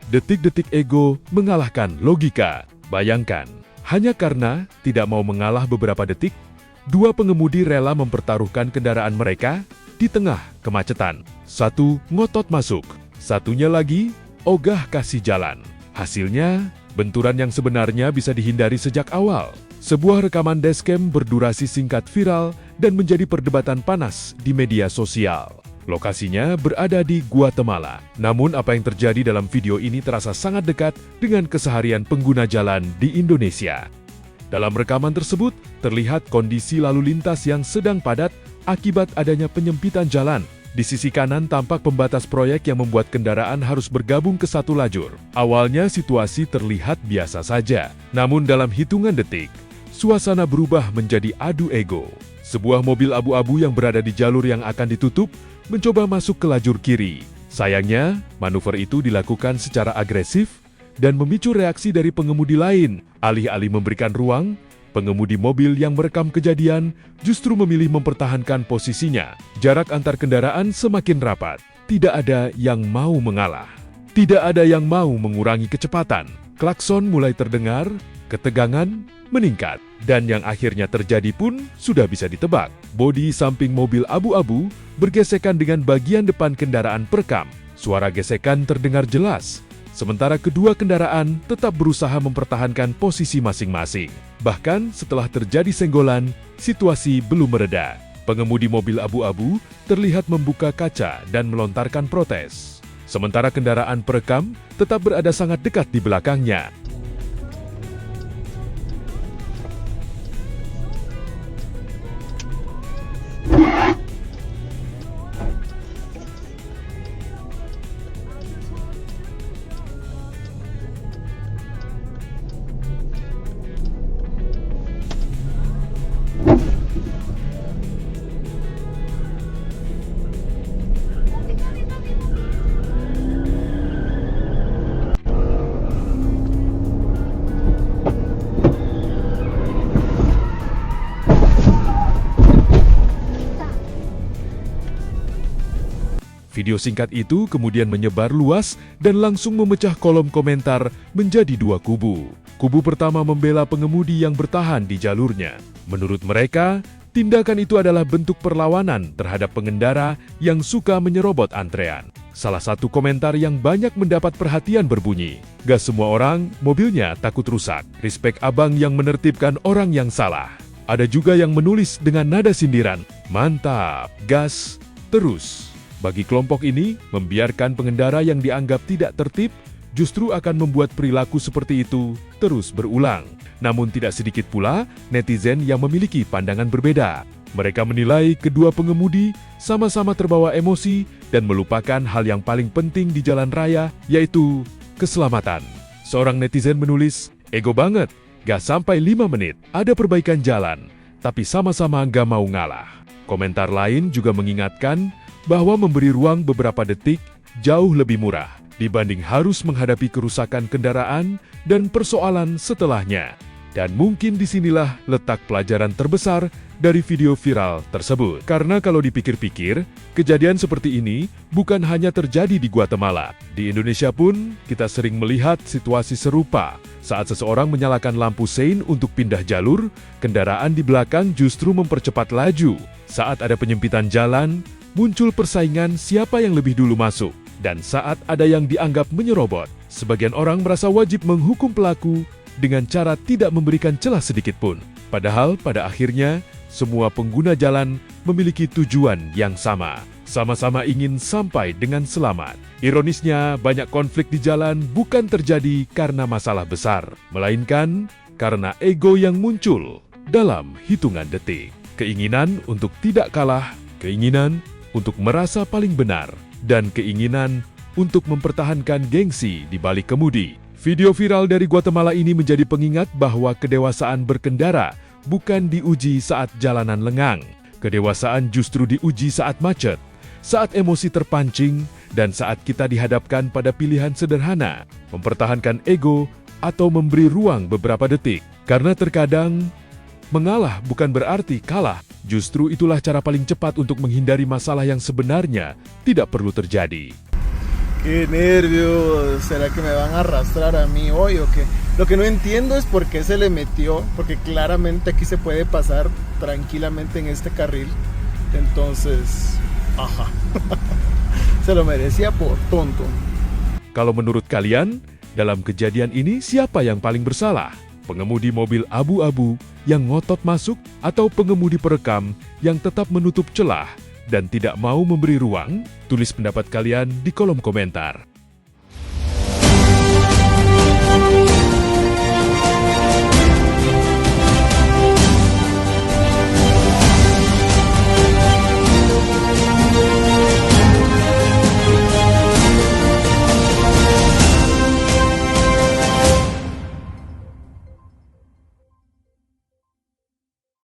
Detik-detik ego mengalahkan logika. Bayangkan, hanya karena tidak mau mengalah beberapa detik, dua pengemudi rela mempertaruhkan kendaraan mereka di tengah kemacetan. Satu ngotot masuk, satunya lagi ogah kasih jalan. Hasilnya, benturan yang sebenarnya bisa dihindari sejak awal. Sebuah rekaman dashcam berdurasi singkat viral dan menjadi perdebatan panas di media sosial. Lokasinya berada di Guatemala. Namun apa yang terjadi dalam video ini terasa sangat dekat dengan keseharian pengguna jalan di Indonesia. Dalam rekaman tersebut, terlihat kondisi lalu lintas yang sedang padat akibat adanya penyempitan jalan. Di sisi kanan tampak pembatas proyek yang membuat kendaraan harus bergabung ke satu lajur. Awalnya situasi terlihat biasa saja. Namun dalam hitungan detik, suasana berubah menjadi adu ego. Sebuah mobil abu-abu yang berada di jalur yang akan ditutup mencoba masuk ke lajur kiri. Sayangnya, manuver itu dilakukan secara agresif dan memicu reaksi dari pengemudi lain. Alih-alih memberikan ruang, pengemudi mobil yang merekam kejadian justru memilih mempertahankan posisinya. Jarak antar kendaraan semakin rapat. Tidak ada yang mau mengalah. Tidak ada yang mau mengurangi kecepatan. Klakson mulai terdengar, ketegangan meningkat. Dan yang akhirnya terjadi pun sudah bisa ditebak. Bodi samping mobil abu-abu bergesekan dengan bagian depan kendaraan perekam. Suara gesekan terdengar jelas, sementara kedua kendaraan tetap berusaha mempertahankan posisi masing-masing. Bahkan setelah terjadi senggolan, situasi belum mereda. Pengemudi mobil abu-abu terlihat membuka kaca dan melontarkan protes. Sementara kendaraan perekam tetap berada sangat dekat di belakangnya. Video singkat itu kemudian menyebar luas dan langsung memecah kolom komentar menjadi dua kubu. Kubu pertama membela pengemudi yang bertahan di jalurnya. Menurut mereka, tindakan itu adalah bentuk perlawanan terhadap pengendara yang suka menyerobot antrean. Salah satu komentar yang banyak mendapat perhatian berbunyi, "Gak semua orang mobilnya takut rusak. Respect abang yang menertibkan orang yang salah." Ada juga yang menulis dengan nada sindiran, "Mantap, gas terus." Bagi kelompok ini, membiarkan pengendara yang dianggap tidak tertib justru akan membuat perilaku seperti itu terus berulang. Namun tidak sedikit pula netizen yang memiliki pandangan berbeda. Mereka menilai kedua pengemudi sama-sama terbawa emosi dan melupakan hal yang paling penting di jalan raya, yaitu keselamatan. Seorang netizen menulis, "Ego banget, gak sampai 5 menit, ada perbaikan jalan, tapi sama-sama gak mau ngalah." Komentar lain juga mengingatkan bahwa memberi ruang beberapa detik jauh lebih murah dibanding harus menghadapi kerusakan kendaraan dan persoalan setelahnya. Dan mungkin disinilah letak pelajaran terbesar dari video viral tersebut. Karena kalau dipikir-pikir, kejadian seperti ini bukan hanya terjadi di Guatemala. Di Indonesia pun kita sering melihat situasi serupa. Saat seseorang menyalakan lampu sein untuk pindah jalur, kendaraan di belakang justru mempercepat laju. Saat ada penyempitan jalan, muncul persaingan siapa yang lebih dulu masuk. Dan saat ada yang dianggap menyerobot, sebagian orang merasa wajib menghukum pelaku dengan cara tidak memberikan celah sedikit pun. Padahal pada akhirnya, semua pengguna jalan memiliki tujuan yang sama. Sama-sama ingin sampai dengan selamat. Ironisnya, banyak konflik di jalan bukan terjadi karena masalah besar, melainkan karena ego yang muncul dalam hitungan detik. Keinginan untuk tidak kalah, keinginan untuk merasa paling benar, dan keinginan untuk mempertahankan gengsi di balik kemudi. Video viral dari Guatemala ini menjadi pengingat bahwa kedewasaan berkendara bukan diuji saat jalanan lengang. Kedewasaan justru diuji saat macet, saat emosi terpancing, dan saat kita dihadapkan pada pilihan sederhana, mempertahankan ego atau memberi ruang beberapa detik. Karena terkadang mengalah bukan berarti kalah. Justru itulah cara paling cepat untuk menghindari masalah yang sebenarnya tidak perlu terjadi. Qué nervios, ¿será que me van a arrastrar a mí hoy o qué? Lo que no entiendo es por qué se le metió, porque claramente aquí se puede pasar tranquilamente en este carril. Entonces, ajá, se lo merecía por tonto. Kalau menurut kalian, dalam kejadian ini siapa yang paling bersalah? Pengemudi mobil abu-abu yang ngotot masuk atau pengemudi perekam yang tetap menutup celah dan tidak mau memberi ruang? Tulis pendapat kalian di kolom komentar.